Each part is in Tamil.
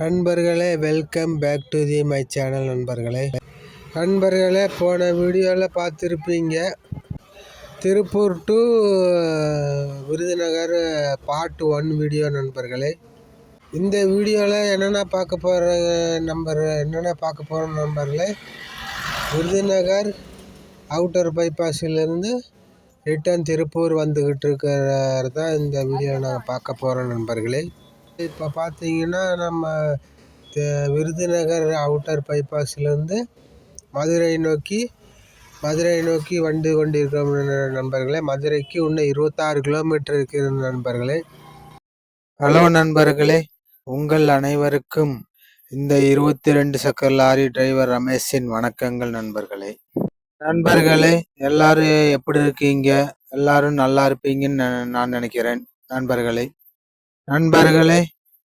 நண்பர்களே, welcome back to my channel. நண்பர்களே, போன வீடியோவில் பார்த்துருப்பீங்க, Tiruppur to Virudhunagar part 1 video. நண்பர்களே, இந்த வீடியோவில் என்னென்ன பார்க்க போகிறோம் நண்பர்களே, விருதுநகர் அவுட்டர் பைபாஸிலிருந்து ரிட்டர்ன் திருப்பூர் வந்துக்கிட்டு இருக்கிறது தான் இந்த வீடியோவில் நாங்கள் பார்க்க போகிறோம் நண்பர்களே. இப்போ பார்த்தீங்கன்னா, நம்ம விருதுநகர் அவுட்டர் பைபாஸ்லேருந்து மதுரை நோக்கி வந்து கொண்டிருக்கிறோம் நண்பர்களே. மதுரைக்கு இன்னும் 26 கிலோமீட்டர் இருக்கிற நண்பர்களே. ஹலோ நண்பர்களே, உங்கள் அனைவருக்கும் இந்த 22 சக்கர லாரி டிரைவர் ரமேஷின் வணக்கங்கள் நண்பர்களே. எல்லாரும் எப்படி இருக்கீங்க? எல்லாரும் நல்லா இருப்பீங்கன்னு நான் நினைக்கிறேன் நண்பர்களே.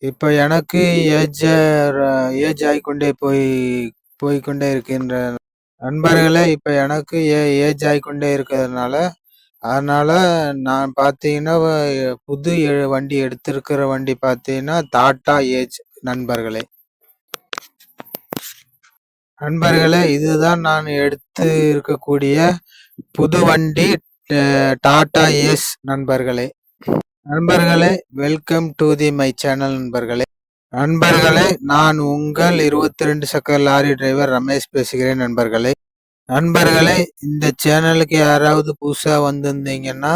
இப்போ எனக்கு ஏஜ் ஆகிக்கொண்டே போய்கொண்டே இருக்கின்ற நண்பர்களே. இப்போ எனக்கு ஏஜ் ஆகிக்கொண்டே அதனால நான் பார்த்தீங்கன்னா புது வண்டி எடுத்திருக்கிற வண்டி பார்த்தீங்கன்னா டாடா ஏஜ் நண்பர்களே. இதுதான் நான் எடுத்து இருக்கக்கூடிய புது வண்டி டாடா ஏஸ் நண்பர்களே. வெல்கம் டு மை சேனல் நண்பர்களே. நான் உங்கள் 22 சக்கர லாரி டிரைவர் ரமேஷ் பேசுகிறேன் நண்பர்களே. இந்த சேனலுக்கு யாராவது புதுசா வந்திருந்தீங்கன்னா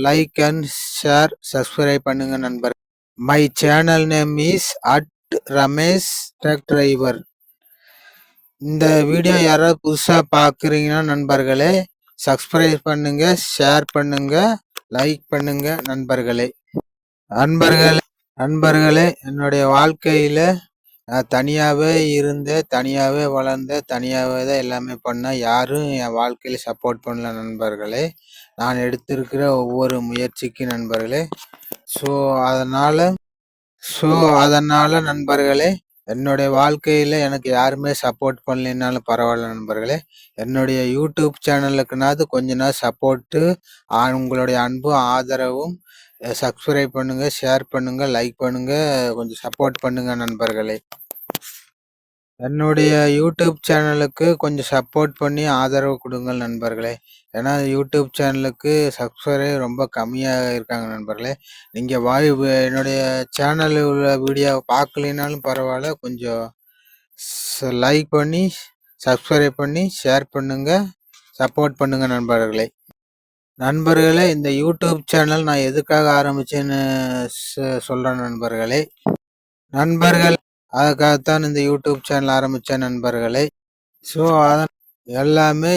லைக் அண்ட் ஷேர், சப்ஸ்கிரைப் பண்ணுங்க நண்பர். My channel name is Ramesh truck driver. இந்த வீடியோ யாராவது புதுசா பாக்குறீங்கன்னா நண்பர்களே, சப்ஸ்கிரைப் பண்ணுங்க, ஷேர் பண்ணுங்க, லைக் பண்ணுங்க நண்பர்களே. என்னுடைய வாழ்க்கையில நான் தனியாவே இருந்தேன், தனியாவே வளர்ந்தேன், தனியாவே தான் எல்லாமே பண்ணேன். யாரும் என் வாழ்க்கையில சப்போர்ட் பண்ணல நண்பர்களே. நான் எடுத்திருக்கிற ஒவ்வொரு முயற்சிக்கு நண்பர்களே. ஸோ அதனால நண்பர்களே, என்னுடைய வாழ்க்கையில எனக்கு யாருமே சப்போர்ட் பண்ணலைனாலும் பரவாயில்ல நண்பர்களே. என்னுடைய யூடியூப் சேனலுக்குனாவது கொஞ்ச நாள் சப்போர்ட்டு, உங்களுடைய அன்பும் ஆதரவும், சப்ஸ்கிரைப் பண்ணுங்க, ஷேர் பண்ணுங்க, லைக் பண்ணுங்க, கொஞ்சம் சப்போர்ட் பண்ணுங்க நண்பர்களே. என்னுடைய யூடியூப் சேனலுக்கு கொஞ்சம் சப்போர்ட் பண்ணி ஆதரவு கொடுங்கள் நண்பர்களே. ஏன்னா யூடியூப் சேனலுக்கு சப்ஸ்கிரைபர் ரொம்ப கம்மியாக இருக்காங்க நண்பர்களே. நீங்கள் என்னுடைய சேனலில் உள்ள வீடியோவை பார்க்கலினாலும் பரவாயில்ல, கொஞ்சம் லைக் பண்ணி, சப்ஸ்கிரைப் பண்ணி, ஷேர் பண்ணுங்க, சப்போர்ட் பண்ணுங்க நண்பர்களே. இந்த யூடியூப் சேனல் நான் எதுக்காக ஆரம்பிச்சேன்னு சொல்றேன் நண்பர்களே. அதுக்காகத்தான் இந்த யூடியூப் சேனல் ஆரம்பித்தேன் நண்பர்களே. ஸோ எல்லாமே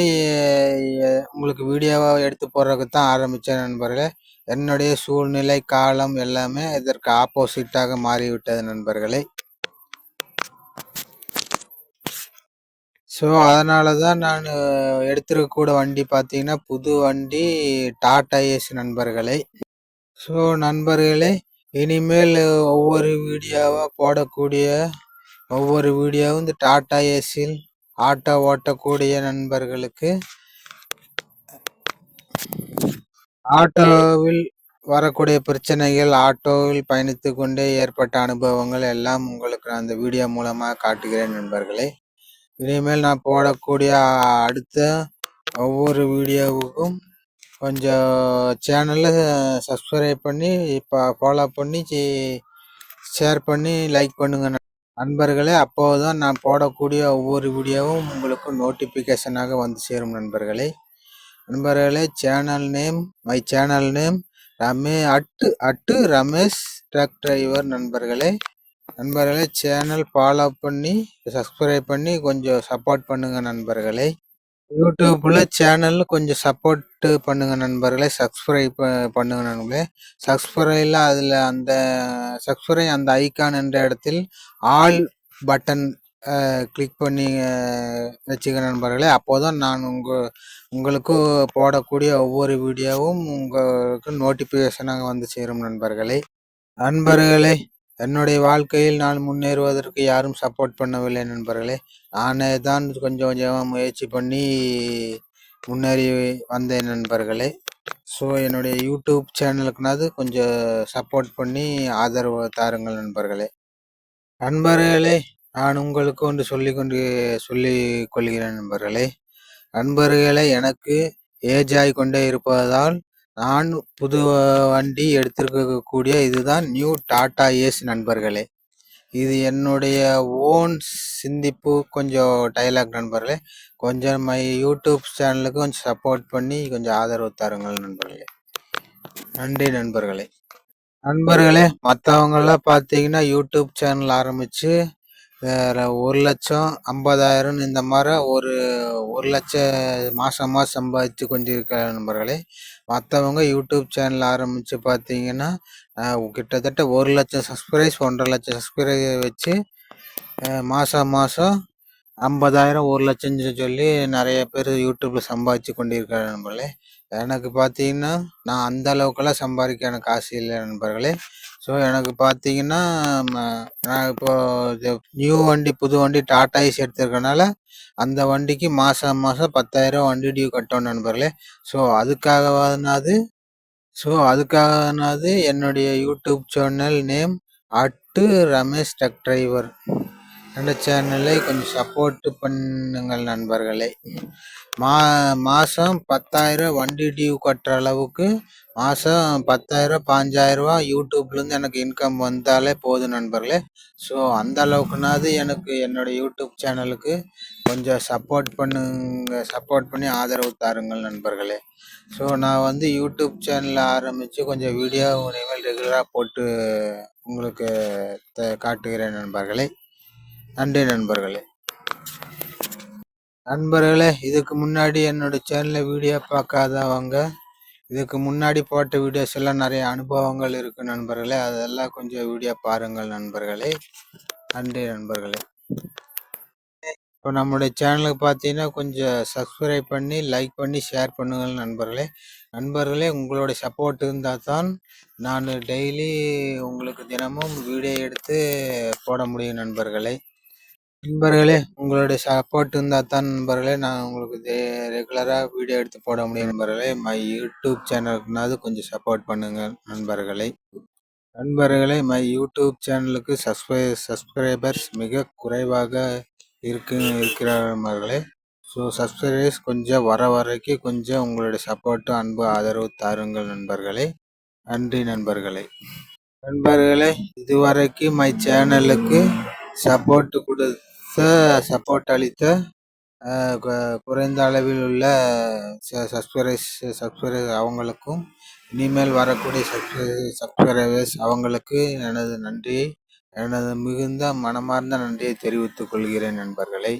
உங்களுக்கு வீடியோவாக எடுத்து போடுறதுக்கு தான் ஆரம்பித்தேன் நண்பர்களே. என்னுடைய சூழ்நிலை, காலம் எல்லாமே இதற்கு ஆப்போசிட்டாக மாறிவிட்டது நண்பர்களே. ஸோ அதனால தான் நான் எடுத்துருக்கக்கூட வண்டி பார்த்தீங்கன்னா புது வண்டி டாடா ஏஸ் நண்பர்களே. ஸோ நண்பர்களே, இனிமேல் ஒவ்வொரு வீடியோவும் இந்த டாடா ஏஸில் ஆட்டோ ஓட்டக்கூடிய நண்பர்களுக்கு, ஆட்டோவில் வரக்கூடிய பிரச்சனைகள், ஆட்டோவில் பயணித்து கொண்டே ஏற்பட்ட அனுபவங்கள் எல்லாம் உங்களுக்கு நான் இந்த வீடியோ மூலமாக காட்டுகிறேன் நண்பர்களே. இனிமேல் நான் போடக்கூடிய அடுத்த ஒவ்வொரு வீடியோவுக்கும் கொஞ்சம் சேனலில் சப்ஸ்கிரைப் பண்ணி, இப்போ ஃபாலோ பண்ணி, ஷேர் பண்ணி, லைக் பண்ணுங்க நண்பர்களே. அப்போதுதான் நான் போடக்கூடிய ஒவ்வொரு வீடியோவும் உங்களுக்கு நோட்டிஃபிகேஷனாக வந்து சேரும் நண்பர்களே. My channel name Ramesh truck driver நண்பர்களே. சேனல் ஃபாலோ பண்ணி, சப்ஸ்கிரைப் பண்ணி கொஞ்சம் சப்போர்ட் பண்ணுங்க நண்பர்களே. யூடியூப்ல சேனல் கொஞ்சம் சப்போர்ட் பண்ணுங்க நண்பர்களே. சப்ஸ்கிரைப் பண்ணுங்க நண்பர்களே. சப்ஸ்கிரைப் அந்த ஐக்கான் என்ற இடத்தில் ஆல் பட்டன் கிளிக் பண்ணி வச்சுக்க நண்பர்களே. அப்போதான் நான் உங்களுக்கு போடக்கூடிய ஒவ்வொரு வீடியோவும் உங்களுக்கு நோட்டிஃபிகேஷனாக வந்து சேரும் நண்பர்களே. என்னுடைய வாழ்க்கையில் நான் முன்னேறுவதற்கு யாரும் சப்போர்ட் பண்ணவில்லை நண்பர்களே. நானே தான் கொஞ்சம் கொஞ்சமாக முயற்சி பண்ணி முன்னேறி வந்தேன் நண்பர்களே. ஸோ என்னுடைய யூடியூப் சேனலுக்குனாவது கொஞ்சம் சப்போர்ட் பண்ணி ஆதரவு தாருங்கள் நண்பர்களே. நண்பர்களே, நான் உங்களுக்கு ஒன்று சொல்லிக் கொள்கிறேன் நண்பர்களே. நண்பர்களே, எனக்கு ஏஜ் ஆகிக்கொண்டே இருப்பதால் நான் புது வண்டி எடுத்திருக்கக்கூடிய இதுதான் நியூ டாடா ஏஸ் நண்பர்களே. இது என்னுடைய ஓன் சிந்திப்பு கொஞ்சம் டைலாக் நண்பர்களே. கொஞ்சம் யூடியூப் சேனலுக்கு கொஞ்சம் சப்போர்ட் பண்ணி கொஞ்சம் ஆதரவு தாருங்கள் நண்பர்களே. நன்றி நண்பர்களே. நண்பர்களே, மற்றவங்கெல்லாம் பார்த்தீங்கன்னா யூடியூப் சேனல் ஆரம்பித்து 1,00,000 50,000 இந்த மாதிரி ஒரு 1,00,000 மாதமாக சம்பாதிச்சு கொண்டிருக்கிற நண்பர்களே. மற்றவங்க யூடியூப் சேனல் ஆரம்பித்து பார்த்தீங்கன்னா கிட்டத்தட்ட 1,00,000 சப்ஸ்கிரைஸ் 1,50,000 சப்ஸ்கிரைஸ் வச்சு மாதம் 50,000 1,00,000 சொல்லி நிறைய பேர் யூடியூப்பில் சம்பாதிச்சு கொண்டிருக்கிற நண்பர்களே. எனக்கு பார்த்தீங்கன்னா நான் அந்த அளவுக்கெல்லாம் சம்பாதிக்க எனக்கு ஆசை இல்லை நண்பர்களே. ஸோ எனக்கு பார்த்தீங்கன்னா நான் இப்போ நியூ வண்டி புது வண்டி டாடா ஏஸ் எடுத்திருக்கனால அந்த வண்டிக்கு மாதம் 10,000 வண்டி டியூ கட்டணும் நண்பர்களே. ஸோ அதுக்காகனாவது என்னுடைய யூடியூப் சேனல் நேம் ரமேஷ் டக் டிரைவர் அந்த சேனலை கொஞ்சம் சப்போர்ட் பண்ணுங்கள் நண்பர்களே. மாதம் 10,000 வண்டி டியூ கட்டுற அளவுக்கு மாதம் 10,000 15,000 யூடியூப்லேருந்து எனக்கு இன்கம் வந்தாலே போதும் நண்பர்களே. ஸோ அந்த அளவுக்குனாவது எனக்கு என்னோடய யூடியூப் சேனலுக்கு கொஞ்சம் சப்போர்ட் பண்ணி ஆதரவு தாருங்கள் நண்பர்களே. ஸோ நான் யூடியூப் சேனலில் ஆரம்பித்து கொஞ்சம் வீடியோ இனிமேல் ரெகுலராக போட்டு உங்களுக்கு காட்டுகிறேன் நண்பர்களே. நன்றி நண்பர்களே. நண்பர்களே, இதுக்கு முன்னாடி என்னோட சேனலில் வீடியோ பார்க்காதவங்க இதுக்கு முன்னாடி போட்ட வீடியோஸ் எல்லாம் நிறைய அனுபவங்கள் இருக்கு நண்பர்களே. அதெல்லாம் கொஞ்சம் வீடியோ பாருங்கள் நண்பர்களே. நன்றி நண்பர்களே. இப்போ நம்மளுடைய சேனலுக்கு பார்த்தீங்கன்னா கொஞ்சம் சப்ஸ்கிரைப் பண்ணி லைக் பண்ணி ஷேர் பண்ணுங்கள் நண்பர்களே. உங்களுடைய சப்போர்ட் இருந்தால் தான் நான் டெய்லி உங்களுக்கு தினமும் வீடியோ எடுத்து போட முடியும் நண்பர்களே. உங்களுடைய சப்போர்ட் இருந்தால் தான் நண்பர்களே நான் உங்களுக்கு ரெகுலராக வீடியோ எடுத்து போட முடியும் நண்பர்களே. மை யூடியூப் சேனலுக்குனாவது கொஞ்சம் சப்போர்ட் பண்ணுங்க நண்பர்களே. மை யூடியூப் சேனலுக்கு சப்ஸ்கிரைபர்ஸ் மிக குறைவாக இருக்கிற நண்பர்களே. ஸோ சப்ஸ்கிரைபர்ஸ் கொஞ்சம் வரைக்கும் கொஞ்சம் உங்களுடைய சப்போர்ட்டு அன்பு ஆதரவு தாருங்கள் நண்பர்களே. நன்றி நண்பர்களே. இதுவரைக்கும் மை சேனலுக்கு சப்போர்ட் அளித்த குறைந்த அளவில் உள்ள சப்ஸ்கிரைபர்ஸ் அவங்களுக்கும் இனிமேல் வரக்கூடிய சப்ஸ்கிரைபர்ஸ் அவங்களுக்கு எனது மிகுந்த மனமார்ந்த நன்றியை தெரிவித்துக் கொள்கிறேன் நண்பர்களே.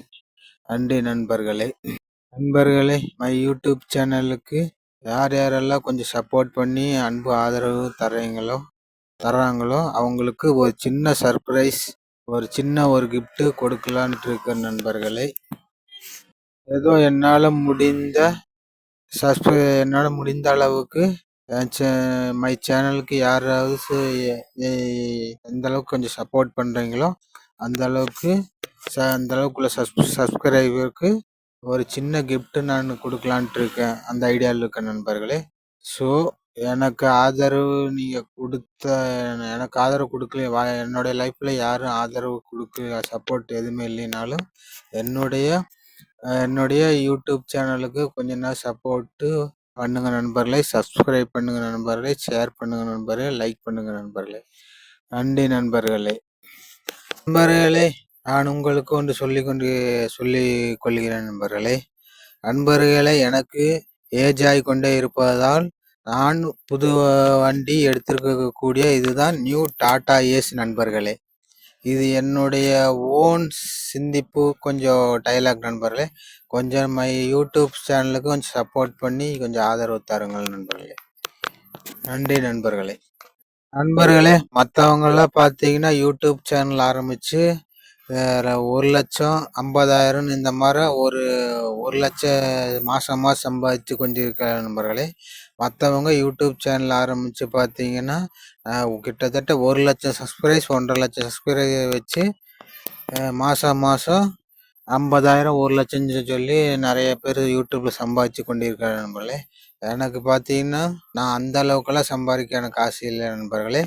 நன்றி நண்பர்களே. மை யூடியூப் சேனலுக்கு யாரெல்லாம் கொஞ்சம் சப்போர்ட் பண்ணி அன்பு ஆதரவு தர்றாங்களோ அவங்களுக்கு ஒரு சின்ன சர்ப்ரைஸ் ஒரு கிஃப்ட் கொடுக்கலான்ட்டு இருக்க நண்பர்களே. ஏதோ என்னால் முடிந்த அளவுக்கு மை சேனலுக்கு யாராவது எந்த அளவுக்கு கொஞ்சம் சப்போர்ட் பண்ணுறீங்களோ அந்த அளவுக்குள்ள சப்ஸ்கிரைபருக்கு ஒரு சின்ன கிஃப்ட் நான் கொடுக்கலான்ட்டு இருக்கேன். அந்த ஐடியாவில் இருக்க நண்பர்களே. ஸோ எனக்கு ஆதரவு கொடுக்கல, என்னுடைய லைஃப்பில் யாரும் ஆதரவு கொடுக்க சப்போர்ட் எதுவுமே இல்லைனாலும் என்னுடைய யூடியூப் சேனலுக்கு கொஞ்ச நாள் சப்போர்ட்டு பண்ணுங்க நண்பர்களே. சப்ஸ்கிரைப் பண்ணுங்க நண்பர்களே. ஷேர் பண்ணுங்க நண்பர்களே. லைக் பண்ணுங்க நண்பர்களே. நன்றி நண்பர்களே. நான் உங்களுக்கு ஒன்று சொல்லிக் கொள்கிறேன் நண்பர்களே. எனக்கு ஏஜ் ஆகிக்கொண்டே இருப்பதால் நான் புது வண்டி எடுத்திருக்கக்கூடிய இதுதான் நியூ டாடா ஏஸ் நண்பர்களே. இது என்னுடைய ஓன் சிந்திப்பு கொஞ்சம் டைலாக் நண்பர்களே. கொஞ்சம் யூடியூப் சேனலுக்கு கொஞ்சம் சப்போர்ட் பண்ணி கொஞ்சம் ஆதரவு தாருங்கள் நண்பர்களே. நன்றி நண்பர்களே. மற்றவங்கெல்லாம் பார்த்தீங்கன்னா யூடியூப் சேனல் ஆரம்பித்து 1,00,000 50,000 இந்த மாதிரி ஒரு 1,00,000 மாதமாக சம்பாதிச்சு கொண்டிருக்கிற நண்பர்களே. மற்றவங்க யூடியூப் சேனல் ஆரம்பித்து பார்த்தீங்கன்னா கிட்டத்தட்ட 1,00,000 சப்ஸ்கிரைஸ் 1,50,000 சப்ஸ்கிரைஸ் வச்சு மாதம் 50,000 1,00,000 சொல்லி நிறைய பேர் யூடியூப்பில் சம்பாதிச்சு கொண்டிருக்கிற நண்பர்களே. எனக்கு பார்த்தீங்கன்னா நான் அந்த அளவுக்கெல்லாம் சம்பாதிக்க எனக்கு ஆசை இல்லை நண்பர்களே.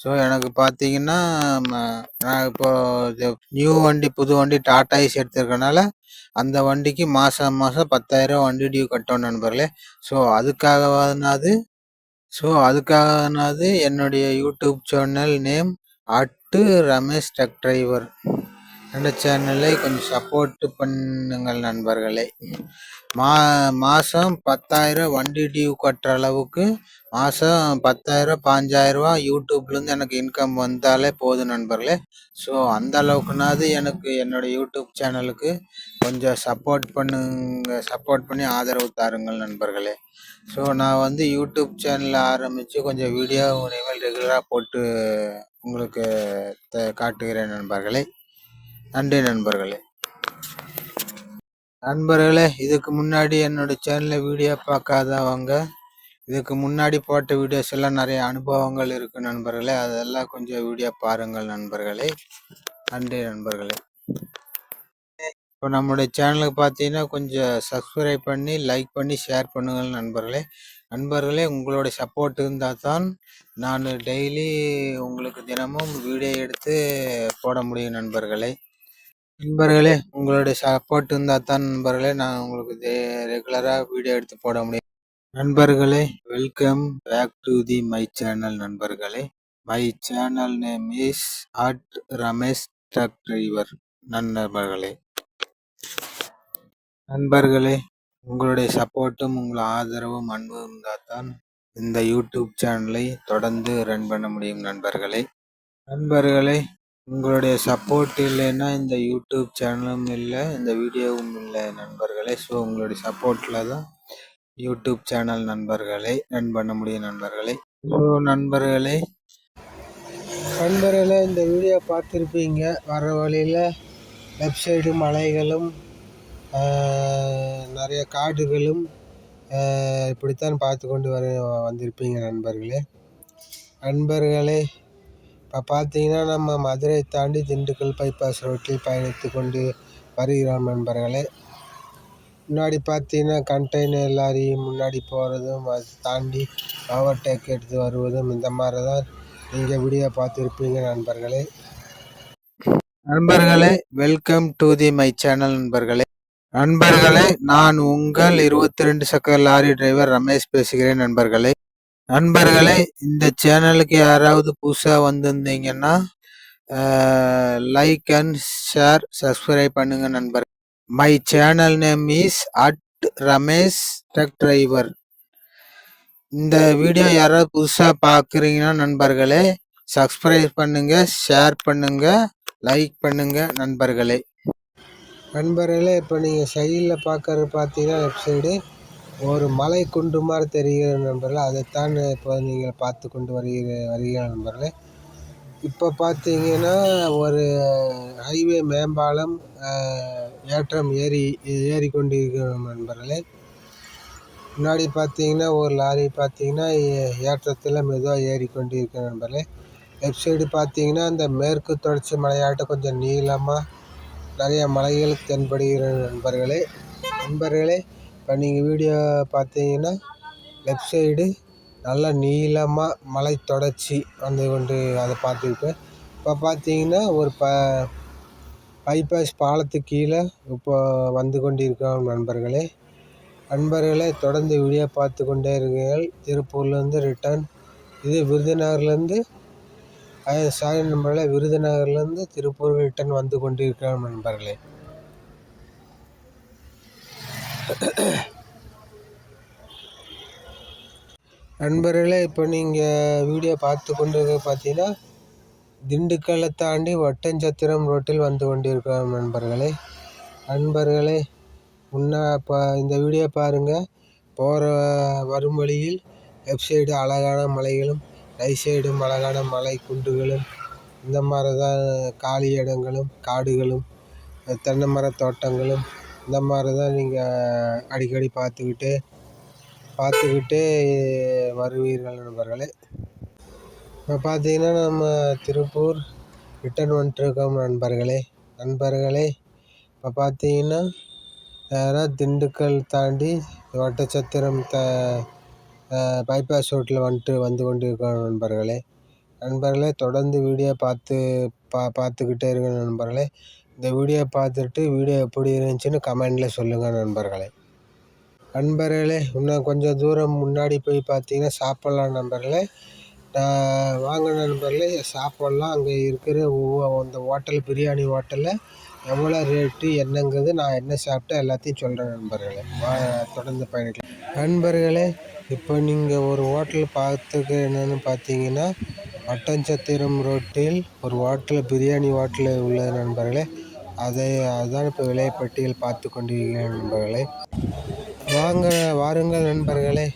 ஸோ ஸோ எனக்கு பார்த்தீங்கன்னா, நான் இப்போ இது நியூ வண்டி புது வண்டி டாடா ஏசி எடுத்திருக்கனால, அந்த வண்டிக்கு மாதம் மாதம் 10,000 வண்டி டியூ கட்டணும் நண்பர்களே. ஸோ அதுக்காகனாவது என்னுடைய YouTube channel name Ramesh truck driver என்ற சேனலை கொஞ்சம் சப்போர்ட் பண்ணுங்கள் நண்பர்களே. மாதம் 10,000 வண்டி டியூ கட்டுற அளவுக்கு மாதம் 10,000 15,000 யூடியூப்லேருந்து எனக்கு இன்கம் வந்தாலே போதும் நண்பர்களே. ஸோ அந்த அளவுக்குனாவது எனக்கு என்னோடய யூடியூப் சேனலுக்கு கொஞ்சம் சப்போர்ட் பண்ணி ஆதரவு தாருங்கள் நண்பர்களே. ஸோ நான் வந்து யூடியூப் சேனல் ஆரம்பித்து கொஞ்சம் வீடியோ இனிமேல் ரெகுலராக போட்டு உங்களுக்கு காட்டுகிறேன் நண்பர்களே. நன்றி நண்பர்களே. நண்பர்களே, இதுக்கு முன்னாடி என்னோட சேனலில் வீடியோ பார்க்காதவங்க இதுக்கு முன்னாடி போட்ட வீடியோஸ் எல்லாம் நிறைய அனுபவங்கள் இருக்குது நண்பர்களே. அதெல்லாம் கொஞ்சம் வீடியோ பாருங்கள் நண்பர்களே. நன்றி நண்பர்களே. இப்போ நம்மளுடைய சேனலுக்கு பார்த்தீங்கன்னா கொஞ்சம் சப்ஸ்கிரைப் பண்ணி லைக் பண்ணி ஷேர் பண்ணுங்கள் நண்பர்களே. நண்பர்களே, உங்களுடைய சப்போர்ட் இருந்தால் தான் நான் டெய்லி உங்களுக்கு தினமும் வீடியோ எடுத்து போட முடியும் நண்பர்களே. நண்பர்களே, உங்களுடைய சப்போர்ட் இருந்தால் தான் நண்பர்களே நான் உங்களுக்கு ரெகுலராக வீடியோ எடுத்து போட முடியும். நண்பர்களே, welcome back to my channel நண்பர்களே. My channel name is Ramesh truck driver. நண்பர்களே, உங்களுடைய சப்போர்ட்டும் உங்கள் ஆதரவும் அன்பும் இருந்தால் தான் இந்த யூடியூப் சேனலை தொடர்ந்து ரன் பண்ண முடியும் நண்பர்களே. உங்களுடைய சப்போர்ட் இல்லைன்னா இந்த யூடியூப் சேனலும் இல்லை, இந்த வீடியோவும் இல்லை நண்பர்களே. ஸோ உங்களுடைய சப்போர்ட்டில் தான் யூடியூப் சேனல் நண்பர்களை ரன் பண்ண முடியும் நண்பர்களே. ஸோ நண்பர்களே, இந்த வீடியோ பார்த்துருப்பீங்க. வர வழியில் லெஃப்ட் சைடு மலைகளும் நிறைய காடுகளும் இப்படித்தான் பார்த்து கொண்டு வந்திருப்பீங்க நண்பர்களே. இப்போ பார்த்தீங்கன்னா நம்ம மதுரை தாண்டி திண்டுக்கல் பைபாஸ் ரோட்டில் பயணித்து கொண்டு வருகிறோம் நண்பர்களே. முன்னாடி பார்த்தீங்கன்னா கண்டெய்னர் லாரி முன்னாடி போகிறதும், அதை தாண்டி ஓவர்டேக் எடுத்து வருவதும், இந்த மாதிரி தான் நீங்கள் வீடியோ பார்த்துருப்பீங்க நண்பர்களே. வெல்கம் டு மை சேனல் நண்பர்களே. நான் உங்கள் 22 சக்கர லாரி டிரைவர் ரமேஷ் பேசுகிறேன் நண்பர்களே. இந்த சேனலுக்கு யாராவது புதுசாக வந்திருந்தீங்கன்னா லைக் அண்ட் ஷேர் சப்ஸ்கிரைப் பண்ணுங்க நண்பர். My channel name is Ramesh truck driver. இந்த வீடியோ யாராவது புதுசாக பார்க்குறீங்கன்னா நண்பர்களே சப்ஸ்கிரைப் பண்ணுங்க, ஷேர் பண்ணுங்க, லைக் பண்ணுங்க நண்பர்களே. இப்போ நீங்கள் சைடில் பார்க்கறது பார்த்தீங்கன்னா லெஃப்ட் சைடு ஒரு மலை குண்டு மாதிரி தெரிகிற நண்பர்களே. அதைத்தான் இப்போ நீங்கள் பார்த்து கொண்டு வருகிற நண்பர்களே. இப்போ பார்த்தீங்கன்னா ஒரு ஹைவே மேம்பாலம் ஏற்றம் ஏறி கொண்டிருக்கிற நண்பர்களே. முன்னாடி பார்த்தீங்கன்னா ஒரு லாரி பார்த்தீங்கன்னா ஏற்றத்தில் மெதுவாக ஏறி கொண்டிருக்கிற நண்பர்களே. லெஃப்ட் சைடு பார்த்தீங்கன்னா இந்த மேற்கு தொடர்ச்சி மலையாட்டம் கொஞ்சம் நீளமாக நிறைய மலைகள் தென்படுகிற நண்பர்களே. இப்போ நீங்கள் வீடியோ பார்த்தீங்கன்னா லெஃப்ட் சைடு நல்லா நீளமாக மலை தொடர்ச்சி வந்து கொண்டு அதை பார்த்துருப்பேன். இப்போ பார்த்தீங்கன்னா ஒரு பைபாஸ் பாலத்துக்கு கீழே இப்போ வந்து கொண்டிருக்கிறோம் நண்பர்களே. தொடர்ந்து வீடியோ பார்த்து கொண்டே இருங்கள். திருப்பூர்லேருந்து ரிட்டர்ன் இது விருதுநகர்லேருந்து விருதுநகர்லேருந்து திருப்பூர் ரிட்டர்ன் வந்து கொண்டிருக்கிறோம் நண்பர்களே. இப்போ நீங்கள் வீடியோ பார்த்து கொண்டு பார்த்தீங்கன்னா திண்டுக்கல்லை தாண்டி ஒட்டஞ்சத்திரம் ரோட்டில் வந்து கொண்டிருக்கிறோம் நண்பர்களே. இப்போ இந்த வீடியோ பாருங்கள். வரும் வழியில் லெஃப்ட் சைடு அழகான மலைகளும், ரைட் சைடும் அழகான மலை குன்றுகளும், இந்த மாதிரி தான் காலி இடங்களும், காடுகளும், தென்னை மர தோட்டங்களும், இந்த மாதிரி தான் நீங்கள் அடிக்கடி பார்த்துக்கிட்டே வருவீர்கள் நண்பர்களே. இப்போ பார்த்தீங்கன்னா நம்ம திருப்பூர் ரிட்டர்ன் வந்துட்டுருக்கோம் நண்பர்களே. இப்போ பார்த்தீங்கன்னா நேராக திண்டுக்கல் தாண்டி ஒட்டச்சத்திரம் பைபாஸ் ரோட்டில் வந்து கொண்டு இருக்கோம் நண்பர்களே. நண்பர்களே தொடர்ந்து வீடியோ பார்த்துக்கிட்டே இருங்க நண்பர்களே. இந்த வீடியோ பார்த்துட்டு வீடியோ எப்படி இருந்துச்சுன்னு கமெண்டில் சொல்லுங்கள் நண்பர்களே. நண்பர்களே இன்னும் கொஞ்சம் தூரம் முன்னாடி போய் பார்த்தீங்கன்னா சாப்பிட்லாம் நண்பர்களே. வாங்க நண்பர்களே சாப்பிட்லாம். அங்கே இருக்கிற அந்த ஹோட்டல் பிரியாணி ஹோட்டலில் எவ்வளோ ரேட்டு என்னங்கிறது நான் என்ன சாப்பிட்டேன் எல்லாத்தையும் சொல்கிறேன் நண்பர்களே. தொடர்ந்து பயணிக்கலாம் நண்பர்களே. இப்போ நீங்கள் ஒரு ஹோட்டல் பார்த்துக்க என்னென்னு பார்த்தீங்கன்னா ஒட்டன்சத்திரம் ரோட்டில் ஒரு ஹோட்டல் பிரியாணி ஹோட்டல் உள்ளது நண்பர்களே. அதுதான் இப்போ விலைப்பட்டியல் பார்த்து கொண்டிருக்கிறேன் நண்பர்களே. வாருங்கள் நண்பர்களே,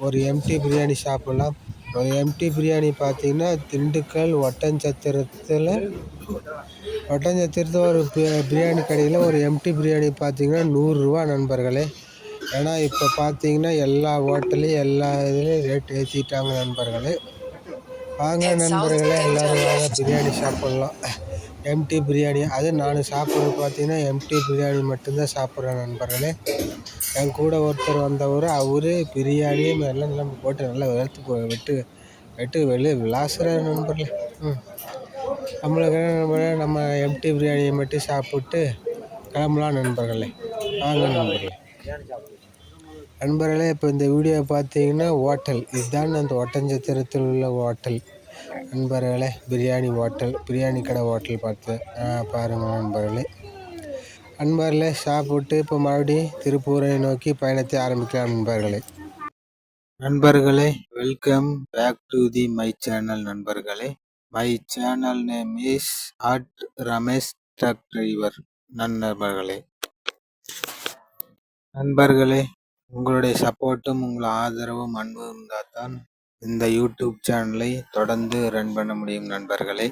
ஒரு எம்டி பிரியாணி சாப்பிட்லாம். ஒரு எம்டி பிரியாணி பார்த்தீங்கன்னா திண்டுக்கல் ஒட்டன்சத்திரத்தில் ஒரு பிரியாணி கடையில் ஒரு எம்டி பிரியாணி பார்த்தீங்கன்னா 100 ரூபா நண்பர்களே. ஏன்னா இப்போ பார்த்தீங்கன்னா எல்லா ஹோட்டலையும் எல்லா இதுலேயும் ரேட் ஏற்றிட்டாங்க நண்பர்களே. வாங்க நண்பர்களே எல்லோரும் வாங்க பிரியாணி சாப்பிட்லாம். எம்டி பிரியாணி அது நான் சாப்பிட்றது பார்த்தீங்கன்னா எம்டி பிரியாணி மட்டும்தான் சாப்பிட்றேன் நண்பர்களே. என் கூட ஒருத்தர் வந்தவர் அவரு பிரியாணியும் எல்லாம் நம்ம போட்டு நல்லா வெட்டு விளாசுறாரு நண்பர்களே. நம்மளுக்கு என்ன நண்பர்களே, நம்ம எம்டி பிரியாணியை மட்டும் சாப்பிட்டு கிளம்பலாம் நண்பர்களே. வாங்க நண்பர்களே. நண்பர்களே இப்போ இந்த வீடியோ பார்த்தீங்கன்னா ஹோட்டல் இதுதான் அந்த ஒட்டன்சத்திரத்தில் உள்ள ஹோட்டல் நண்பர்களே. பிரியாணி கடை ஹோட்டல் பாருங்கள் நண்பர்களே. சாப்பிட்டு இப்போ மறுபடியும் திருப்பூரை நோக்கி பயணத்தை ஆரம்பிக்கலாம் நண்பர்களே. Welcome back to my channel நண்பர்களே. My channel name is Ramesh truck driver நண்பர்களே. உங்களுடைய சப்போர்ட்டும் உங்கள் ஆதரவும் அன்பும் இருந்தால் தான் இந்த யூடியூப் சேனலை தொடர்ந்து ரன் பண்ண முடியும் நண்பர்களே.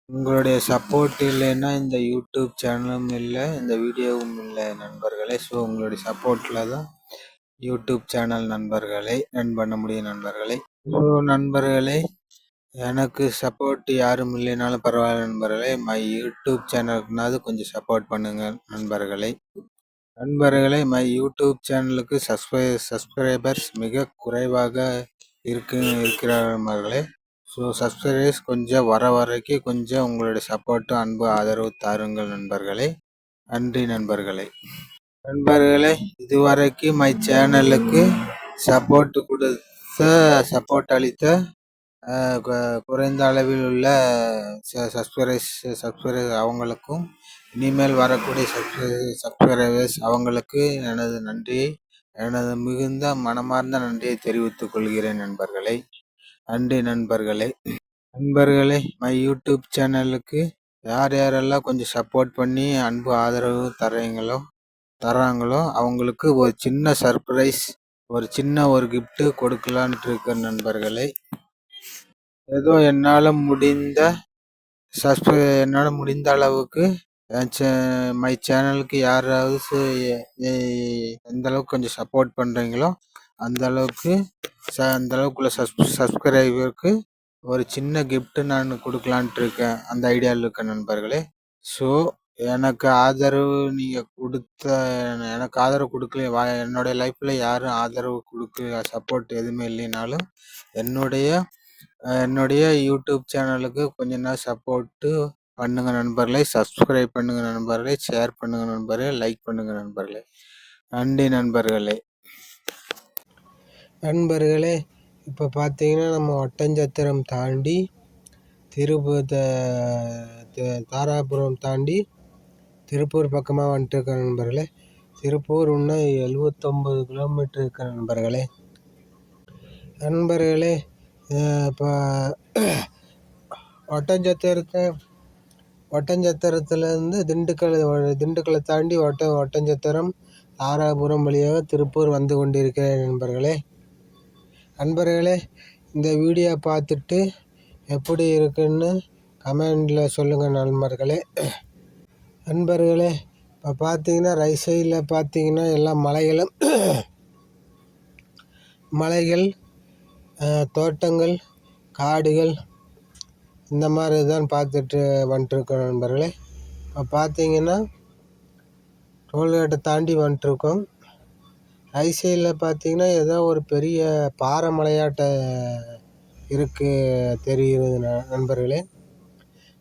உங்களுடைய சப்போர்ட் இல்லைன்னா இந்த யூடியூப் சேனலும் இல்லை, இந்த வீடியோவும் இல்லை நண்பர்களே. ஸோ உங்களுடைய சப்போர்ட்டில் தான் யூடியூப் சேனல் நண்பர்களை ரன் பண்ண முடியும் நண்பர்களே. ஸோ நண்பர்களே, எனக்கு சப்போர்ட் யாரும் இல்லைனாலும் பரவாயில்ல நண்பர்களே. மை யூடியூப் சேனலுக்குனாவது கொஞ்சம் சப்போர்ட் பண்ணுங்கள் நண்பர்களே. மை யூடியூப் சேனலுக்கு சப்ஸ்கிரைபர்ஸ் மிக குறைவாக இருக்கிறார்களே. ஸோ சப்ஸ்கிரைபர்ஸ் கொஞ்சம் வரைக்கும் கொஞ்சம் உங்களுடைய சப்போர்ட்டு அன்பு ஆதரவு தாருங்கள் நண்பர்களே. நன்றி நண்பர்களே. இதுவரைக்கும் மை சேனலுக்கு சப்போர்ட் அளித்த குறைந்த அளவில் உள்ள சப்ஸ்கிரைபர்ஸ் அவங்களுக்கும் இனிமேல் வரக்கூடிய சப்ஸ்கிரைபர்ஸ் அவங்களுக்கு எனது மிகுந்த மனமார்ந்த நன்றியை தெரிவித்துக் கொள்கிறேன் நண்பர்களே. நன்றி நண்பர்களே. மை யூடியூப் சேனலுக்கு யாரெல்லாம் கொஞ்சம் சப்போர்ட் பண்ணி அன்பு ஆதரவு தராங்களோ அவங்களுக்கு ஒரு சின்ன சர்ப்ரைஸ், ஒரு கிஃப்ட் கொடுக்கலான்ட்டு இருக்கேன் நண்பர்களே. ஏதோ என்னால் முடிந்த அளவுக்கு மை சேனலுக்கு யாராவது எந்த அளவுக்கு கொஞ்சம் சப்போர்ட் பண்ணுறீங்களோ அந்த அளவுக்குள்ள சப்ஸ்கிரைபருக்கு ஒரு சின்ன கிஃப்ட் நான் கொடுக்கலான்ட்டு இருக்கேன், அந்த ஐடியாவில் இருக்கேன் நண்பர்களே. ஸோ எனக்கு ஆதரவு கொடுக்கல, என்னுடைய லைஃப்பில் யாரும் ஆதரவு கொடுக்க சப்போர்ட் எதுவுமே இல்லைனாலும் என்னுடைய யூடியூப் சேனலுக்கு கொஞ்ச நாள் சப்போர்ட்டு பண்ணுங்க நண்பர்களே. சப்ஸ்கிரைப் பண்ணுங்க நண்பர்களே, ஷேர் பண்ணுங்க நண்பர்களே, லைக் பண்ணுங்க நண்பர்களே. நன்றி நண்பர்களே. இப்போ பார்த்தீங்கன்னா நம்ம ஒட்டன்சத்திரம் தாண்டி தாராபுரம் தாண்டி திருப்பூர் பக்கமாக வந்துட்டு இருக்க நண்பர்களே. திருப்பூர் இன்னும் 79 கிலோமீட்டர் இருக்க நண்பர்களே. இப்போ ஒட்டன்சத்திரத்துலேருந்து திண்டுக்கலை தாண்டி ஒட்டன்சத்திரம் தாராபுரம் வழியாக திருப்பூர் வந்து கொண்டிருக்கிறேன் நண்பர்களே. இந்த வீடியோ பார்த்துட்டு எப்படி இருக்குன்னு கமெண்டில் சொல்லுங்கள் நண்பர்களே. இப்போ பார்த்தீங்கன்னா ரைட் சைடில் பார்த்தீங்கன்னா எல்லாம் மலைகள், தோட்டங்கள், காடுகள் இந்த மாதிரி தான் பார்த்துட்டு வந்துட்டுருக்கோம் நண்பர்களே. இப்போ பார்த்தீங்கன்னா டோல்கேட்டை தாண்டி வந்துட்டுருக்கோம். ரைட் சைடில் பார்த்தீங்கன்னா ஏதோ ஒரு பெரிய பாறை மலையாட்ட இருக்கு தெரிகிறது நண்பர்களே.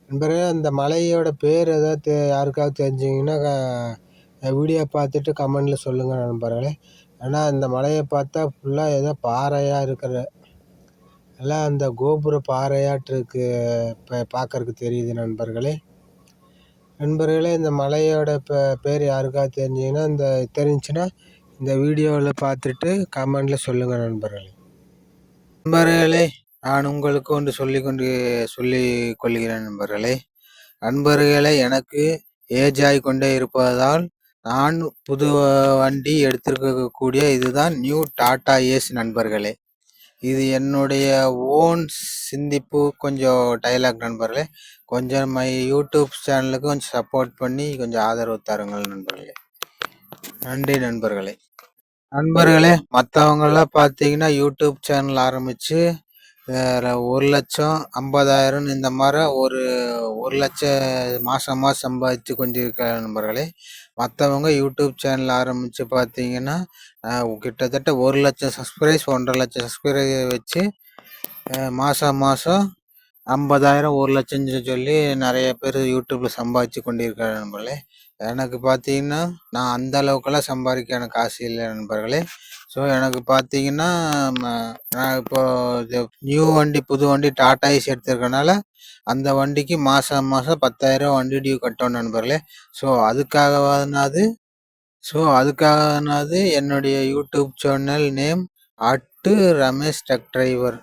நண்பர்களே, அந்த மலையோட பேர் ஏதாவது யாருக்காவது தெரிஞ்சிங்கன்னா வீடியோ பார்த்துட்டு கமெண்டில் சொல்லுங்கள் நண்பர்களே. ஏன்னா இந்த மலையை பார்த்தா ஃபுல்லாக ஏதோ பாறையாக இருக்கிற எல்லாம் அந்த கோபுர பாறையாட்டு இருக்கு, இப்போ பார்க்கறதுக்கு தெரியுது நண்பர்களே. நண்பர்களே, இந்த மலையோட பேர் யாருக்காவது தெரிஞ்சுன்னா இந்த வீடியோவில் பார்த்துட்டு கமெண்டில் சொல்லுங்கள் நண்பர்களே. நண்பர்களே, நான் உங்களுக்கு ஒன்று சொல்லிக் கொள்கிறேன் நண்பர்களே. நண்பர்களே, எனக்கு ஏஜ் ஆகிக்கொண்டே இருப்பதால் நான் புது வண்டி எடுத்திருக்கக்கூடிய இதுதான் நியூ டாடா ஏஸ் நண்பர்களே. இது என்னுடைய ஓன் சிந்திப்பு, கொஞ்சம் டைலாக் நண்பர்களே. கொஞ்சம் யூடியூப் சேனலுக்கு கொஞ்சம் சப்போர்ட் பண்ணி கொஞ்சம் ஆதரவு தாருங்கள் நண்பர்களே. நன்றி நண்பர்களே. நண்பர்களே, மற்றவங்கெல்லாம் பார்த்தீங்கன்னா யூடியூப் சேனல் ஆரம்பித்து 1,50,000 இந்த மாதிரி ஒரு 1,00,000 மாதம் சம்பாதிச்சு கொண்டிருக்கிற நண்பர்களே. மற்றவங்க யூடியூப் சேனல் ஆரம்பித்து பார்த்தீங்கன்னா கிட்டத்தட்ட 1,00,000 சப்ஸ்கிரைஸ் 1,50,000 சப்ஸ்கிரைஸ் வச்சு மாதம் 50,000 1,00,000 சொல்லி நிறைய பேர் யூடியூப்பில் சம்பாதிச்சு கொண்டிருக்கிற நண்பர்களே. எனக்கு பார்த்தீங்கன்னா நான் அந்த அளவுக்கெல்லாம் சம்பாதிக்க எனக்கு ஆசை இல்லை நண்பர்களே. ஸோ எனக்கு பார்த்தீங்கன்னா நான் இப்போ நியூ வண்டி, புது வண்டி டாடா ஏஸ் எடுத்திருக்கனால அந்த வண்டிக்கு மாதம் 10,000 வண்டி டியூ கட்டணும் நண்பர்களே. ஸோ அதுக்காகனாவது என்னுடைய யூடியூப் சேனல் நேம் ரமேஷ் டக் டிரைவர்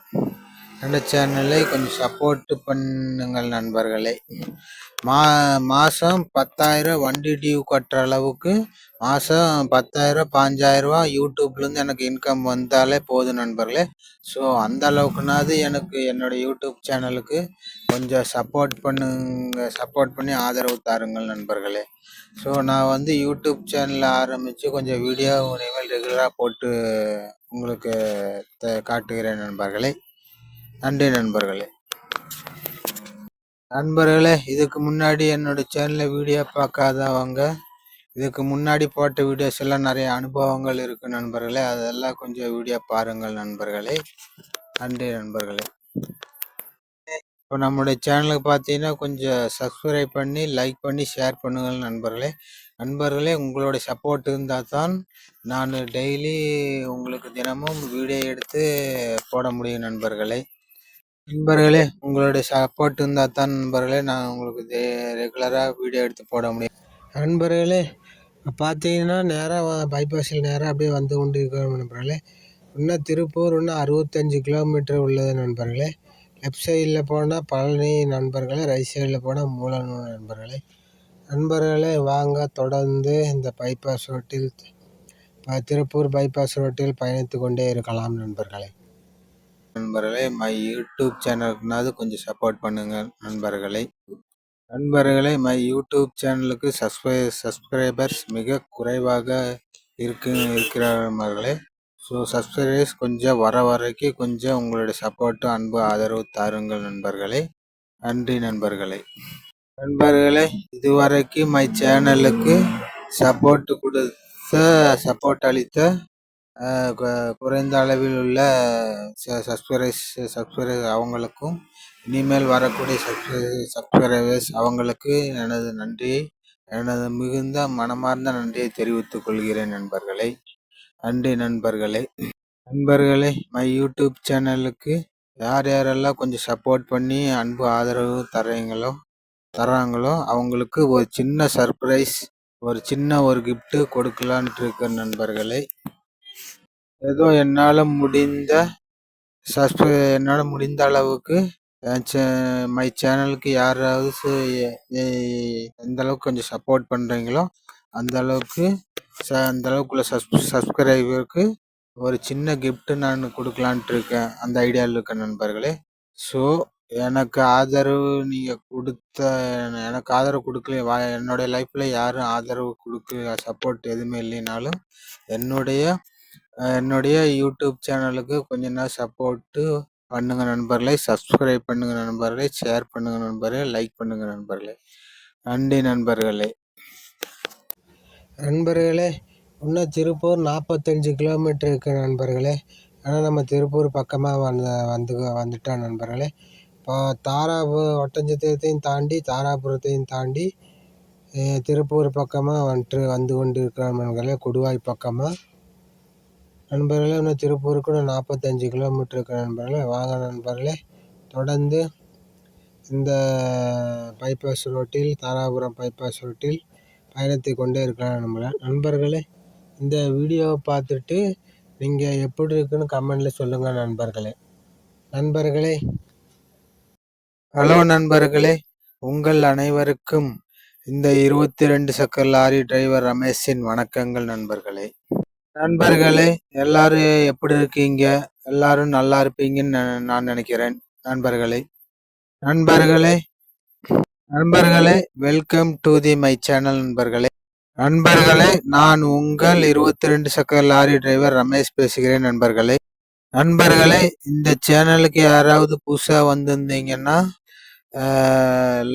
அந்த சேனலை கொஞ்சம் சப்போர்ட் பண்ணுங்கள் நண்பர்களே. மாதம் 10,000 வண்டி டியூ கட்டுற அளவுக்கு மாதம் 10,000 15,000 யூடியூப்லேருந்து எனக்கு இன்கம் வந்தாலே போதும் நண்பர்களே. ஸோ அந்த அளவுக்குனாவது எனக்கு என்னோடய யூடியூப் சேனலுக்கு கொஞ்சம் சப்போர்ட் பண்ணி ஆதரவு தாருங்கள் நண்பர்களே. ஸோ நான் யூடியூப் சேனலில் ஆரம்பித்து கொஞ்சம் வீடியோ இனிமேல் ரெகுலராக போட்டு உங்களுக்கு காட்டுகிறேன் நண்பர்களே. நன்றி நண்பர்களே. நண்பர்களே, இதுக்கு முன்னாடி என்னோட சேனலில் வீடியோ பார்க்காதவங்க இதுக்கு முன்னாடி போட்ட வீடியோஸ் எல்லாம் நிறைய அனுபவங்கள் இருக்கு நண்பர்களே. அதெல்லாம் கொஞ்சம் வீடியோ பாருங்கள் நண்பர்களே. நன்றி நண்பர்களே. இப்போ நம்மளுடைய சேனலுக்கு பார்த்தீங்கன்னா கொஞ்சம் சப்ஸ்கிரைப் பண்ணி லைக் பண்ணி ஷேர் பண்ணுங்கள் நண்பர்களே. நண்பர்களே, உங்களுடைய சப்போர்ட் இருந்தால் தான் நான் டெய்லி உங்களுக்கு தினமும் வீடியோ எடுத்து போட முடியும் நண்பர்களே. உங்களுடைய சப்போர்ட் இருந்தால் தான் நண்பர்களே நான் உங்களுக்கு ரெகுலராக வீடியோ எடுத்து போட முடியும். நண்பர்களே, பார்த்தீங்கன்னா நேராக பைபாஸில் நேராக அப்படியே வந்து கொண்டு இருக்கிறோம் நண்பர்களே. இன்னும் திருப்பூர் 65 கிலோமீட்டர் உள்ளது நண்பர்களே. லெஃப்ட் சைடில் போனால் பழனி நண்பர்களே, ரைட் சைடில் போனால் மூலனூர் நண்பர்களே. வாங்க தொடர்ந்து இந்த பைபாஸ் ரோட்டில் திருப்பூர் பைபாஸ் ரோட்டில் பயணித்து கொண்டே இருக்கலாம் நண்பர்களே. மை யூடியூப் சேனலுக்குனாவது கொஞ்சம் சப்போர்ட் பண்ணுங்க நண்பர்களே. மை யூடியூப் சேனலுக்கு சப்ஸ்கிரைபர்ஸ் மிக குறைவாக இருக்கிறவர்களே. ஸோ சப்ஸ்கிரைபர்ஸ் கொஞ்சம் வரைக்கும் கொஞ்சம் உங்களுடைய சப்போர்ட்டு, அன்பு, ஆதரவு தாருங்கள் நண்பர்களே. நன்றி நண்பர்களே. இதுவரைக்கும் மை சேனலுக்கு சப்போர்ட் அளித்த குறைந்த அளவில் உள்ள சப்ஸ்கிரைபர்ஸ் அவங்களுக்கும் இனிமேல் வரக்கூடிய சப்ஸ்கிரைபர்ஸ் அவங்களுக்கு எனது மிகுந்த மனமார்ந்த நன்றியை தெரிவித்துக் கொள்கிறேன் நண்பர்களே. நன்றி நண்பர்களே. மை யூடியூப் சேனலுக்கு யாரெல்லாம் கொஞ்சம் சப்போர்ட் பண்ணி அன்பு ஆதரவு தராங்களோ அவங்களுக்கு ஒரு சின்ன சர்ப்ரைஸ், ஒரு கிஃப்ட் கொடுக்கலான்ட்டு இருக்க நண்பர்களே. ஏதோ என்னால் முடிந்த அளவுக்கு மை சேனலுக்கு யாராவது எந்த அளவுக்கு கொஞ்சம் சப்போர்ட் பண்ணுறீங்களோ அந்த அளவுக்குள்ள சப்ஸ்கிரைபருக்கு ஒரு சின்ன கிஃப்ட் நான் கொடுக்கலான்ட்டு இருக்கேன், அந்த ஐடியாவில் இருக்க நண்பர்களே. ஸோ எனக்கு ஆதரவு கொடுக்கல, என்னுடைய லைஃப்பில் யாரும் ஆதரவு சப்போர்ட் எதுவுமே இல்லைனாலும் என்னுடைய யூடியூப் சேனலுக்கு கொஞ்சம் நாள் சப்போர்ட்டு பண்ணுங்க நண்பர்களே. சப்ஸ்கிரைப் பண்ணுங்க நண்பர்களே, ஷேர் பண்ணுங்க நண்பர்களே, லைக் பண்ணுங்க நண்பர்களே. நன்றி நண்பர்களே. இன்னும் திருப்பூர் 45 கிலோமீட்டர் இருக்கு நண்பர்களே. ஆனால் நம்ம திருப்பூர் பக்கமாக வந்துட்டோம் நண்பர்களே. இப்போ ஒட்டஞ்சத்திரத்தையும் தாண்டி தாராபுரத்தையும் தாண்டி திருப்பூர் பக்கமாக வந்து கொண்டு இருக்கிறோம் நண்பர்களே. கொடுவாய் பக்கமாக நண்பர்களே. இன்னும் திருப்பூருக்கு இன்னும் 45 கிலோமீட்டர் இருக்கிற நண்பர்களே. வாங்க நண்பர்களே, தொடர்ந்து இந்த பைபாஸ் ரோட்டில், தாராபுரம் பைபாஸ் ரோட்டில் பயணித்து கொண்டே இருக்கலாம் நண்பர்களே. இந்த வீடியோவை பார்த்துட்டு நீங்கள் எப்படி இருக்குன்னு கமெண்டில் சொல்லுங்கள் நண்பர்களே. ஹலோ நண்பர்களே, உங்கள் அனைவருக்கும் இந்த 22 சக்கர லாரி டிரைவர் ரமேஷின் வணக்கங்கள் நண்பர்களே. எல்லாரும் எப்படி இருக்கீங்க? எல்லாரும் நல்லா இருப்பீங்கன்னு நான் நினைக்கிறேன் நண்பர்களே. நண்பர்களே, வெல்கம் டு மை சேனல் நண்பர்களே. நான் உங்கள் 22 சக்கர லாரி டிரைவர் ரமேஷ் பேசுகிறேன் நண்பர்களே. இந்த சேனலுக்கு யாராவது புதுசா வந்திருந்தீங்கன்னா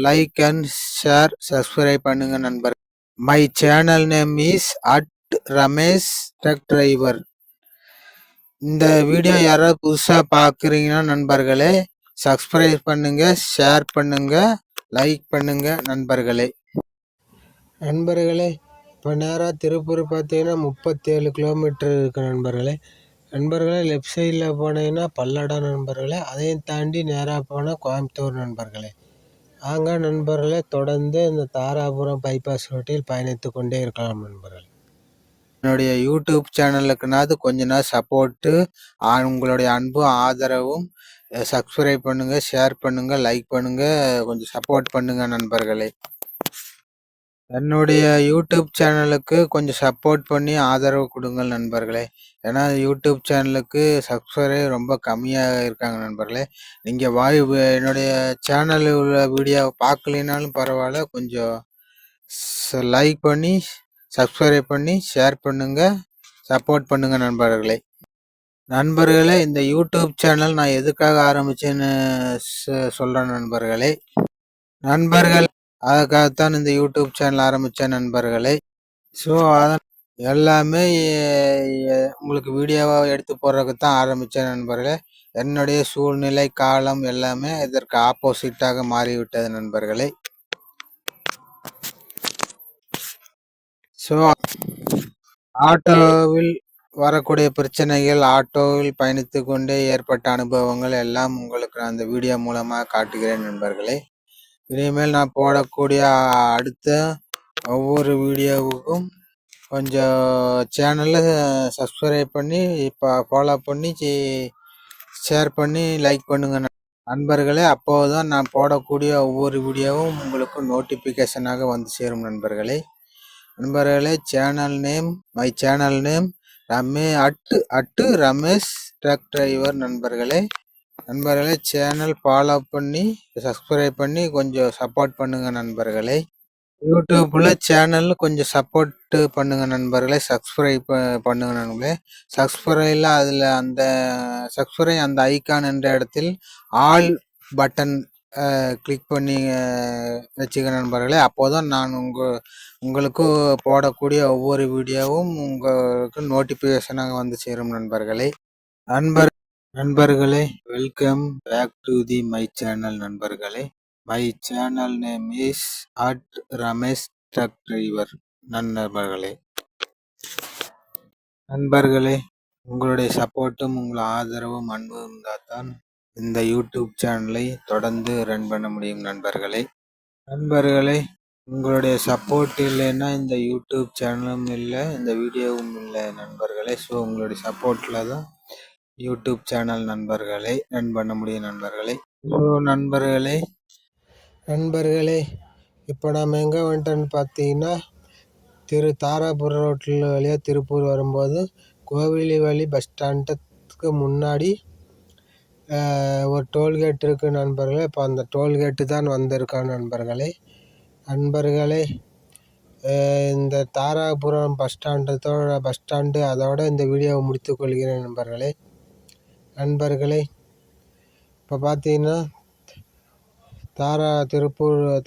லைக் அண்ட் ஷேர், சப்ஸ்கிரைப் பண்ணுங்க நண்பர். My channel name is Ramesh truck driver. இந்த வீடியோ யாராவது புதுசா பாக்குறீங்கன்னா நண்பர்களே, சப்ஸ்கிரைப் பண்ணுங்க, ஷேர் பண்ணுங்க, லைக் பண்ணுங்க நண்பர்களே. இப்போ நேராக திருப்பூர் பார்த்தீங்கன்னா 37 கிலோமீட்டர் இருக்கு நண்பர்களே. லெஃப்ட் சைடில் போனீங்கன்னா பல்லடம் நண்பர்களே. அதையும் தாண்டி நேராக போனால் கோயம்புத்தூர் நண்பர்களே. வாங்க நண்பர்களே, தொடர்ந்து இந்த தாராபுரம் பைபாஸ் ரோட்டில் பயணித்து கொண்டே இருக்கலாம் நண்பர்களே. என்னுடைய யூடியூப் சேனலுக்குனாவது கொஞ்ச நாள் சப்போர்ட்டு, உங்களுடைய அன்பும் ஆதரவும், சப்ஸ்கிரைப் பண்ணுங்க, ஷேர் பண்ணுங்க, லைக் பண்ணுங்க, கொஞ்சம் சப்போர்ட் பண்ணுங்க நண்பர்களே. என்னுடைய யூடியூப் சேனலுக்கு கொஞ்சம் சப்போர்ட் பண்ணி ஆதரவு கொடுங்கள் நண்பர்களே. ஏன்னா யூடியூப் சேனலுக்கு சப்ஸ்கிரைபர் ரொம்ப கம்மியாக இருக்காங்க நண்பர்களே. நீங்கள் என்னுடைய சேனலில் உள்ள வீடியோவை பார்க்கலினாலும் பரவாயில்ல, கொஞ்சம் லைக் பண்ணி, சப்ஸ்கிரைப் பண்ணி, ஷேர் பண்ணுங்க, சப்போர்ட் பண்ணுங்க நண்பர்களே. இந்த யூடியூப் சேனல் நான் எதுக்காக ஆரம்பிச்சேன்னு சொல்றேன் நண்பர்களே. அதுக்காகத்தான் இந்த யூடியூப் சேனல் ஆரம்பிச்சேன் நண்பர்களே. ஸோ எல்லாமே உங்களுக்கு வீடியோவா எடுத்து போடுறதுக்கு தான் ஆரம்பிச்சேன் நண்பர்களே. என்னுடைய சூழ்நிலை, காலம் எல்லாமே இதற்கு ஆப்போசிட்டாக மாறிவிட்டது நண்பர்களே. ஸோ ஆட்டோவில் வரக்கூடிய பிரச்சனைகள், ஆட்டோவில் பயணித்து கொண்டே ஏற்பட்ட அனுபவங்கள் எல்லாம் உங்களுக்கு நான் இந்த வீடியோ மூலமாக காட்டுகிறேன் நண்பர்களே. இனிமேல் நான் போடக்கூடிய அடுத்த ஒவ்வொரு வீடியோவுக்கும் கொஞ்சம் சேனலில் சப்ஸ்கிரைப் பண்ணி, இப்போ ஃபாலோ பண்ணி, ஷேர் பண்ணி, லைக் பண்ணுங்க நண்பர்களே. அப்போதுதான் நான் போடக்கூடிய ஒவ்வொரு வீடியோவும் உங்களுக்கு நோட்டிஃபிகேஷனாக வந்து சேரும் நண்பர்களே. My channel name Ramesh truck driver நண்பர்களே. சேனல் ஃபாலோ பண்ணி, சப்ஸ்கிரைப் பண்ணி கொஞ்சம் சப்போர்ட் பண்ணுங்க நண்பர்களே. யூடியூப்ல சேனல் கொஞ்சம் சப்போர்ட் பண்ணுங்க நண்பர்களே. சப்ஸ்கிரைப் பண்ணுங்க நண்பர்களே. சப்ஸ்கிரைப் அந்த ஐகான் என்ற இடத்தில் ஆல் பட்டன் கிளிக் பண்ணி வச்சுக்க நண்பர்களே. அப்போதான் நான் உங்களுக்கு போடக்கூடிய ஒவ்வொரு வீடியோவும் உங்களுக்கு நோட்டிஃபிகேஷனாக வந்து சேரும் நண்பர்களே. நண்பர்களே, welcome back to my channel நண்பர்களே. My channel name is Ramesh truck driver நண்பர்களே. உங்களுடைய சப்போர்ட்டும், உங்கள் ஆதரவும், அன்பும் இருந்தால் தான் இந்த யூடியூப் சேனலை தொடர்ந்து ரன் பண்ண முடியும் நண்பர்களே. உங்களுடைய சப்போர்ட் இல்லைன்னா இந்த யூடியூப் சேனலும் இல்லை, இந்த வீடியோவும் இல்லை நண்பர்களே. ஸோ உங்களுடைய சப்போர்ட்டில் தான் யூடியூப் சேனல் நண்பர்களை ரன் பண்ண முடியும் நண்பர்களே. ஸோ நண்பர்களே, இப்போ நாம் எங்கே வந்துட்டோன்னு பார்த்தீங்கன்னா, தாராபுரம் ரோட்டில் வழியாக திருப்பூர் வரும்போது கோவிலிவழி பஸ் ஸ்டாண்டுக்கு முன்னாடி ஒரு டோல்கேட் இருக்குது நண்பர்களே. இப்போ அந்த டோல்கேட்டு தான் வந்திருக்கோம் நண்பர்களே. இந்த தாராபுரம் பஸ் ஸ்டாண்டு அதோட இந்த வீடியோவை முடித்துக் கொள்கிறேன் நண்பர்களே. இப்போ பார்த்தீங்கன்னா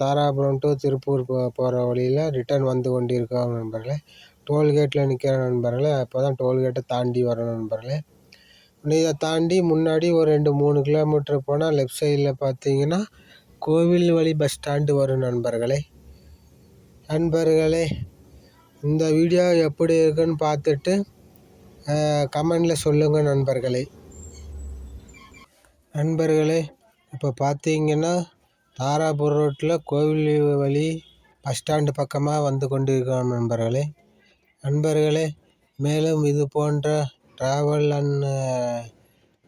தாராபுரம் டு திருப்பூர் போகிற வழியில் ரிட்டர்ன் வந்து கொண்டிருக்கோம் நண்பர்களே. டோல்கேட்டில் நிற்கிற நண்பர்களே. அப்போ தான் டோல்கேட்டை தாண்டி வரணும் நண்பர்களே. இதை தாண்டி முன்னாடி ஒரு 2-3 கிலோமீட்டர் போனால் லெஃப்ட் சைடில் பார்த்தீங்கன்னா கோவில்வழி பஸ் ஸ்டாண்டு வரும் நண்பர்களே. இந்த வீடியோ எப்படி இருக்குன்னு பார்த்துட்டு கமெண்டில் சொல்லுங்கள் நண்பர்களே. இப்போ பார்த்தீங்கன்னா தாராபுரம் ரோட்டில் கோவில்வழி பஸ் ஸ்டாண்டு பக்கமாக வந்து கொண்டிருக்கிறோம் நண்பர்களே. மேலும் இது போன்ற ட்ராவல் அண்ட்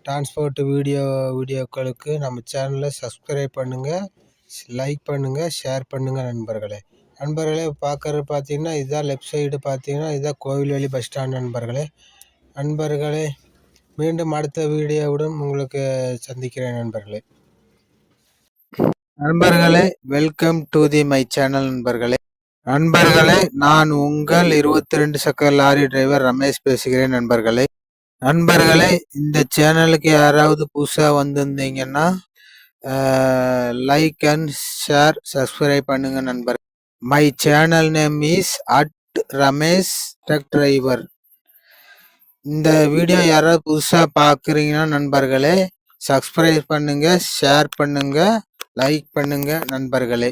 டிரான்ஸ்போர்ட் வீடியோக்களுக்கு நம்ம சேனலை சப்ஸ்கிரைப் பண்ணுங்கள், லைக் பண்ணுங்கள், ஷேர் பண்ணுங்கள் நண்பர்களே. பார்க்குறது பார்த்தீங்கன்னா இதுதான் லெஃப்ட் சைடு பார்த்தீங்கன்னா இதுதான் கோவில்வழி பஸ் ஸ்டாண்ட் நண்பர்களே. மீண்டும் அடுத்த வீடியோவுடன் உங்களுக்கு சந்திக்கிறேன் நண்பர்களே. வெல்கம் டு மை சேனல் நண்பர்களே. நான் உங்கள் 22 சக்கர லாரி டிரைவர் ரமேஷ் பேசுகிறேன் நண்பர்களே. இந்த சேனலுக்கு யாராவது புதுசாக வந்திருந்தீங்கன்னா லைக் அண்ட் ஷேர் சப்ஸ்கிரைப் பண்ணுங்க நண்பர்கள். My channel name is @Ramesh truck driver. இந்த வீடியோ யாராவது புதுசாக பார்க்குறீங்கன்னா நண்பர்களே சப்ஸ்கிரைப் பண்ணுங்க, ஷேர் பண்ணுங்க, லைக் பண்ணுங்க நண்பர்களே.